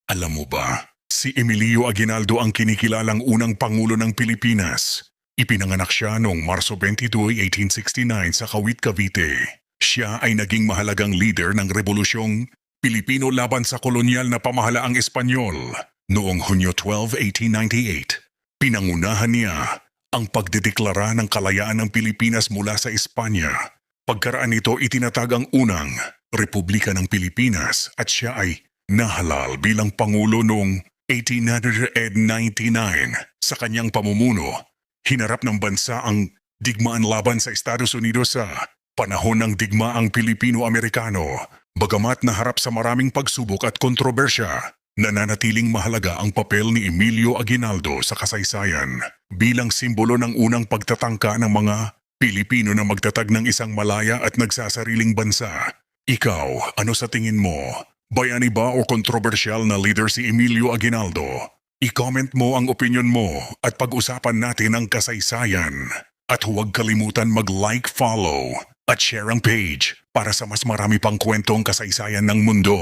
Alam mo ba, si Emilio Aguinaldo ang kinikilalang unang Pangulo ng Pilipinas. Ipinanganak siya noong Marso 22, 1869 sa Kawit, Cavite. Siya ay naging mahalagang leader ng Rebolusyong Pilipino laban sa kolonyal na pamahalaang Espanyol. Noong Hunyo 12, 1898, pinangunahan niya ang pagdedeklara ng kalayaan ng Pilipinas mula sa Espanya. Pagkaraan nito itinatag ang unang Republika ng Pilipinas at siya ay nahalal bilang Pangulo noong 1899. Sa kanyang pamumuno, hinarap ng bansa ang digmaan laban sa Estados Unidos sa panahon ng digmaang Pilipino-Amerikano. Bagamat naharap sa maraming pagsubok at kontrobersya, nananatiling mahalaga ang papel ni Emilio Aguinaldo sa kasaysayan bilang simbolo ng unang pagtatangka ng mga Pilipino na magtatag ng isang malaya at nagsasariling bansa. Ikaw, ano sa tingin mo? Bayani ba o kontrobersyal na leader si Emilio Aguinaldo? I-comment mo ang opinion mo at pag-usapan natin ang kasaysayan. At huwag kalimutan mag-like, follow at share ang page para sa mas marami pang kwentong kasaysayan ng mundo.